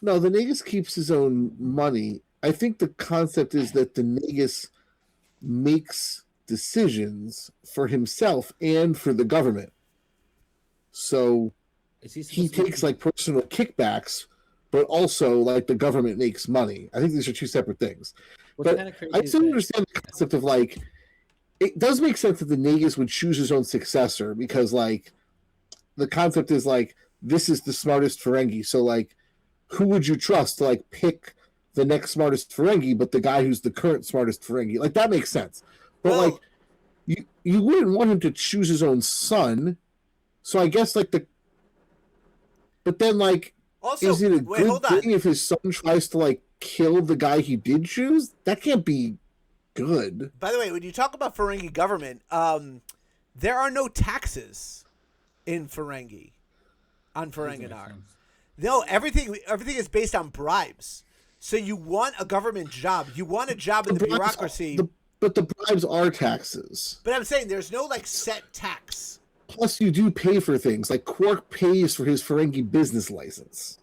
S6: No, the Nagus keeps his own money. I think the concept is that the Nagus makes decisions for himself and for the government. So
S7: Is he
S6: he
S7: supposed to be-
S6: takes like personal kickbacks, but also like the government makes money. I think these are two separate things.
S7: What's
S6: But
S7: kinda crazy
S6: I
S7: is
S6: still
S7: that-
S6: understand the concept of like, it does make sense that the Nagus would choose his own successor because like the concept is like, this is the smartest Ferengi. So like, who would you trust to like pick the next smartest Ferengi, but the guy who's the current smartest Ferengi? Like, that makes sense. But
S1: Well-
S6: like, you wouldn't want him to choose his own son. So I guess like but then like,
S1: Also,
S6: is it a
S1: wait,
S6: good
S1: hold on.
S6: thing if his son tries to like kill the guy he did choose? That can't be good.
S1: By the way, when you talk about Ferengi government, there are no taxes in Ferengi, on Ferenginar. No, everything is based on bribes. So you want a government job. You want a job in the
S6: bribes
S1: bureaucracy.
S6: But the bribes are taxes.
S1: But I'm saying there's no like set tax.
S6: Plus, you do pay for things. Like Quark pays for his Ferengi business license.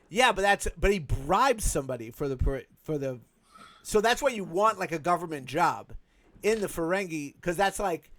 S1: Yeah, but he bribes somebody for the. So that's why you want like a government job in the Ferengi, because that's like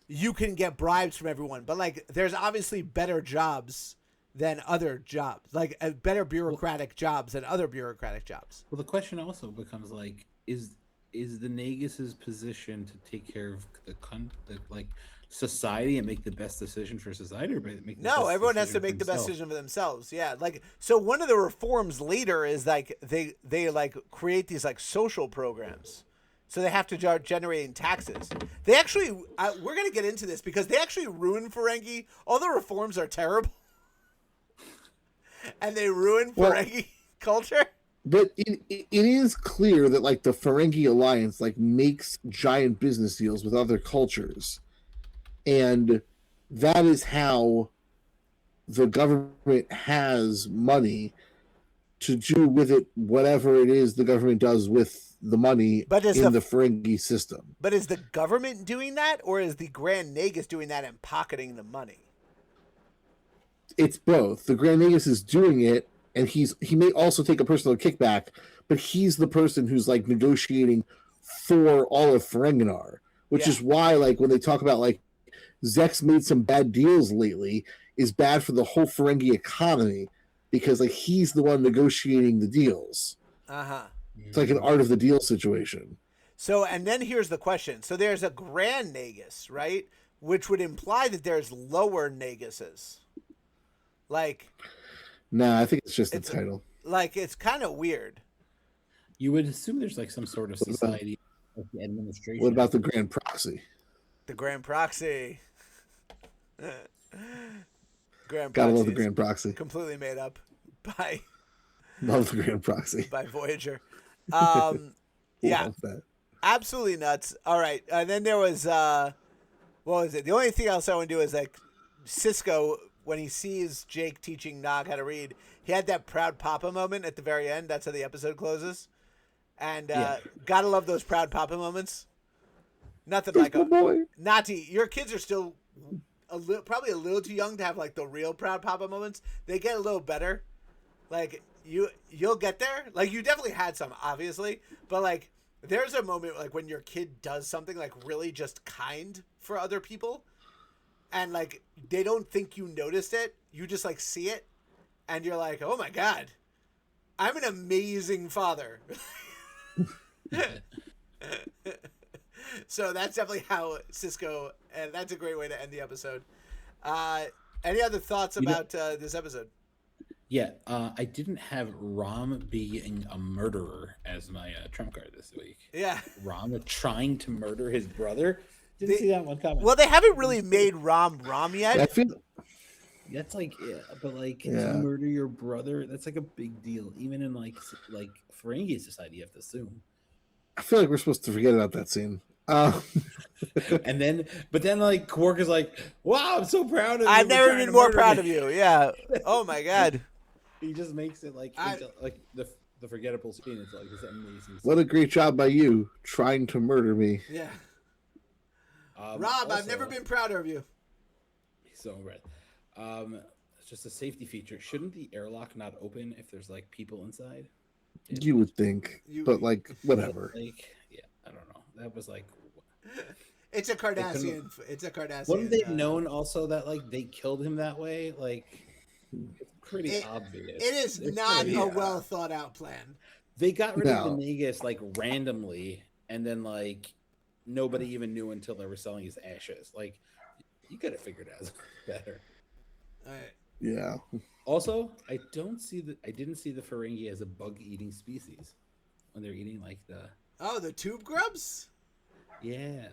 S1: you can get bribes from everyone. But like there's obviously better jobs than other jobs, like better bureaucratic jobs than other bureaucratic jobs.
S7: Well, the question also becomes like, is the Nagus's position to take care of the like society and make the best decision for society, or make the
S1: No,
S7: best
S1: everyone has to
S7: decision for
S1: make the best
S7: himself?
S1: decision for themselves. Yeah, like so one of the reforms later is like they like create these like social programs. So they have to start generating taxes. They actually, we're going to get into this because they actually ruin Ferengi. All the reforms are terrible. And they ruin Ferengi culture.
S6: But it is clear that like the Ferengi Alliance like makes giant business deals with other cultures. And that is how the government has money to do with it whatever it is the government does with the money in the Ferengi system.
S1: But is the government doing that, or is the Grand Nagus doing that and pocketing the money?
S6: It's both. The Grand Nagus is doing it, and he may also take a personal kickback, but he's the person who's like negotiating for all of Ferenginar, which is why like when they talk about like Zek's made some bad deals lately is bad for the whole Ferengi economy because like he's the one negotiating the deals.
S1: Uh-huh.
S6: It's like an art of the deal situation.
S1: So, and then here's the question. So there's a Grand Nagus, right? Which would imply that there's lower Naguses. Like,
S6: nah, I think it's just the
S1: it's
S6: title.
S1: like it's kind of weird.
S7: You would assume there's like some sort of society, like the administration.
S6: What about the Grand Proxy?
S1: The Grand Proxy. Grand
S6: Gotta
S1: Proxy
S6: love the
S1: is
S6: Grand Proxy.
S1: completely made up by
S6: Love the Grand Proxy.
S1: by Voyager.
S6: Love
S1: Yeah,
S6: that.
S1: absolutely nuts. All right, and then there was what was it? The only thing else I want to do is like Sisko, when he sees Jake teaching Nog how to read, he had that proud papa moment at the very end. That's how the episode closes, and gotta love those proud papa moments. Nothing like a
S6: boy.
S1: Nati. Your kids are still probably a little too young to have like the real proud papa moments. They get a little better. Like you'll get there. Like you definitely had some, obviously, but like there's a moment like when your kid does something like really just kind for other people, and like they don't think you noticed it. You just like see it, and you're like, oh my god, I'm an amazing father. So that's definitely how Sisko, and that's a great way to end the episode. Any other thoughts about this episode?
S7: Yeah, I didn't have Rom being a murderer as my trump card this week.
S1: Yeah.
S7: Rom trying to murder his brother. Didn't see that one coming.
S1: Well, they haven't really made Rom yet.
S6: I feel
S7: That's like, but like to murder your brother, that's like a big deal. Even in like Ferengi society, you have to assume.
S6: I feel like we're supposed to forget about that scene.
S7: And then, but then like Quark is like, "Wow, I'm so proud of you.
S1: I've never been more proud of you." Yeah. Oh my god.
S7: He just makes it like like the forgettable scene. It's like this amazing scene.
S6: What a great job by you trying to murder me.
S1: Yeah. Rob, I've never been prouder of you.
S7: He's so red. It's just a safety feature. Shouldn't the airlock not open if there's like people inside?
S6: You would think, but like whatever.
S7: Like, yeah, I don't know. That was like.
S1: It's a Cardassian. It's a Cardassian.
S7: Wouldn't they have known also that like they killed him that way? Like, it's pretty obvious.
S1: It is not a well thought out plan.
S7: They got rid of the Nagus like randomly, and then like nobody even knew until they were selling his ashes. Like, you could have figured it out better.
S1: All right.
S6: Yeah.
S7: Also, I didn't see the Ferengi as a bug-eating species when they're eating like the
S1: tube grubs.
S7: Yeah,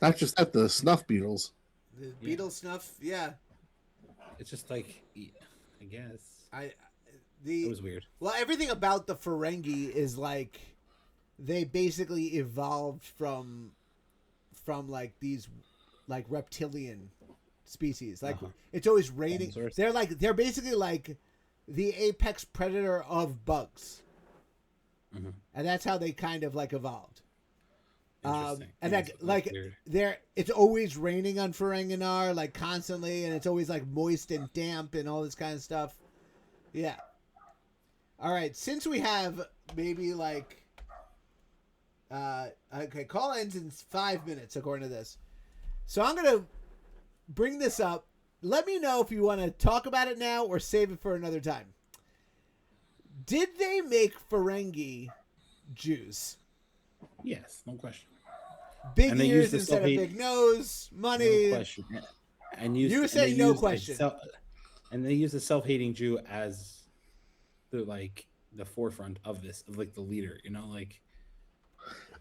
S6: Not just that, the snuff beetles.
S1: The beetle snuff. Yeah.
S7: It's just like, I guess.
S1: It
S7: was weird.
S1: Well, everything about the Ferengi is like they basically evolved from like these like reptilian species. Like it's always raining. They're basically like the apex predator of bugs. Mm-hmm. And that's how they kind of like evolved. And like it's always raining on Ferenginar like constantly, and it's always like moist and damp and all this kind of stuff. Yeah. All right, since we have maybe like okay, call ends in 5 minutes according to this. So I'm going to bring this up. Let me know if you want to talk about it now or save it for another time. Did they make Ferengi Jews?
S7: Yes, no question.
S1: Big ears instead of big nose, money.
S7: No question.
S1: You say no question.
S7: And they use the self-hating Jew as the forefront of this, of like the leader. You know, like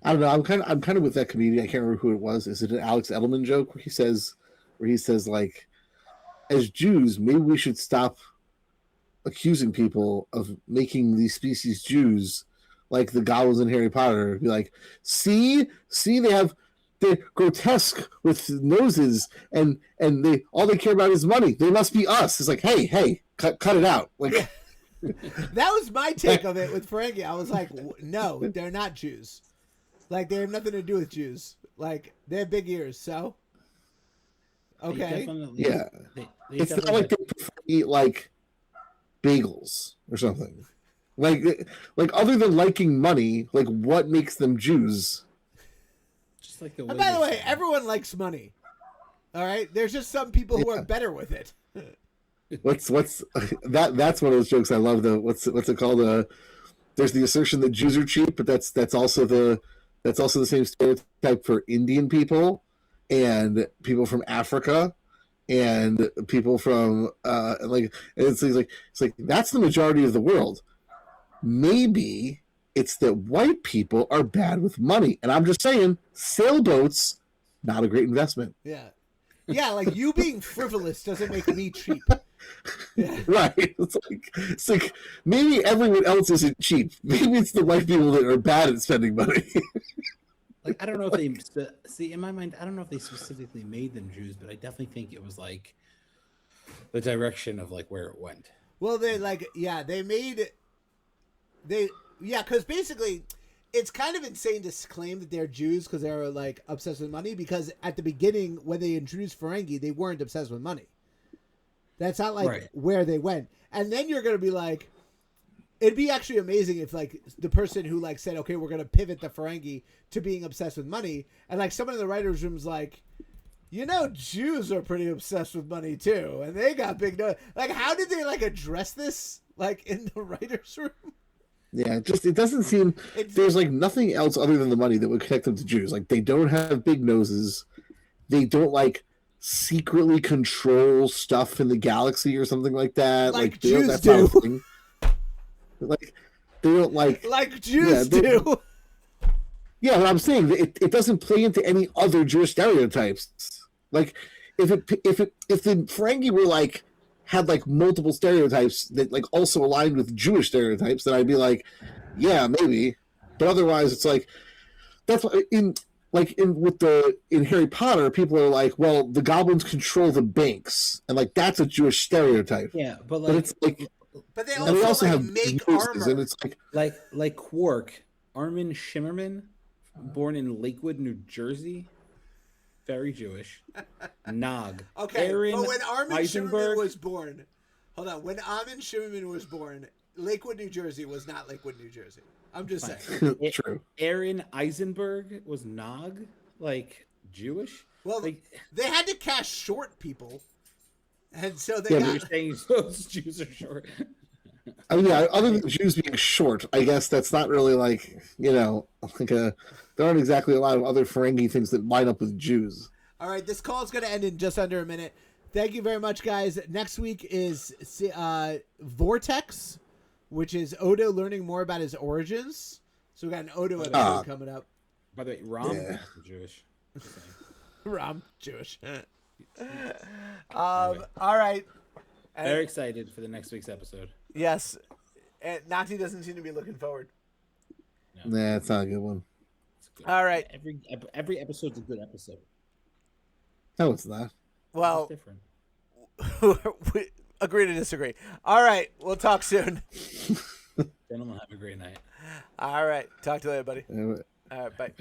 S6: I don't know. I'm kind of with that comedian. I can't remember who it was. Is it an Alex Edelman joke where he says like, as Jews, maybe we should stop accusing people of making these species Jews, like the goblins in Harry Potter. Be like, see, they're grotesque with noses, and they all they care about is money. They must be us. It's like, hey, cut it out. Like
S1: that was my take of it with Ferengi. I was like, no, they're not Jews. Like, they have nothing to do with Jews. Like, they have big ears, so okay.
S6: Yeah. It's not like they prefer to eat like bagels or something. Like other than liking money, like what makes them Jews?
S7: Just like the
S1: way. And by the way, everyone likes money. All right, there's just some people who are better with it.
S6: What's that? That's one of those jokes I love. Though, what's it called? There's the assertion that Jews are cheap, but that's also the same stereotype for Indian people and people from Africa and people from it's like that's the majority of the world. Maybe it's that white people are bad with money, and I'm just saying, sailboats, not a great investment.
S1: Yeah, yeah. Like you being frivolous doesn't make me cheap. Yeah.
S6: Right. It's like maybe everyone else isn't cheap. Maybe it's the white people that are bad at spending money.
S7: Like I don't know if they see in my mind. I don't know if they specifically made them Jews, but I definitely think it was like the direction of like where it went.
S1: Well, they because basically it's kind of insane to claim that they're Jews because they're like obsessed with money, because at the beginning when they introduced Ferengi, they weren't obsessed with money. That's not like where they went. And then you're going to be like, it'd be actually amazing if like the person who like said, okay, we're going to pivot the Ferengi to being obsessed with money. And like someone in the writer's room's like, Jews are pretty obsessed with money too. And they got big no. Like, how did they like address this like in the writer's room?
S6: Yeah, it doesn't seem there's like nothing else other than the money that would connect them to Jews. Like they don't have big noses. They don't like secretly control stuff in the galaxy or something like that.
S1: Like
S6: they
S1: Jews
S6: don't,
S1: do.
S6: Like they don't like
S1: Jews do.
S6: Yeah, but I'm saying it doesn't play into any other Jewish stereotypes. Like if the Ferengi were like had like multiple stereotypes that like also aligned with Jewish stereotypes, then I'd be like, yeah, maybe. But otherwise, it's like that's in Harry Potter, people are like, well, the goblins control the banks, and like that's a Jewish stereotype.
S7: Yeah, but
S6: it's like,
S1: but they also like, make armor,
S6: and it's
S7: like Quark, Armin Shimmerman, born in Lakewood, New Jersey, very Jewish. Nog.
S1: Okay,
S7: Aaron
S1: but when Armin
S7: Eisenberg
S1: Shimmerman was born, when Armin Shimmerman was born, Lakewood, New Jersey was not Lakewood, New Jersey. I'm just saying.
S6: True.
S7: Aaron Eisenberg was Nog, like Jewish.
S1: Well,
S7: like,
S1: they had to cast short people, and so they
S7: You're
S1: got.
S7: saying those Jews are short.
S6: Oh yeah, other than Jews being short, I guess that's not really like there aren't exactly a lot of other Ferengi things that line up with Jews.
S1: All right, this call is going to end in just under a minute. Thank you very much, guys. Next week is Vortex, which is Odo learning more about his origins. So we got an Odo episode coming up.
S7: By the way, Rom Jewish.
S1: Rom Jewish. All right.
S7: Very excited for the next week's episode.
S1: Yes. And Nati doesn't seem to be looking forward.
S6: No. Nah, it's not a good one.
S7: Good.
S1: All right.
S7: Every episode's a good episode.
S6: No, it's not.
S1: Well,
S7: it's different.
S1: We agree to disagree. All right. We'll talk soon.
S7: Gentlemen, have a great night.
S1: All right. Talk to you later, buddy.
S6: All
S1: All right. Bye.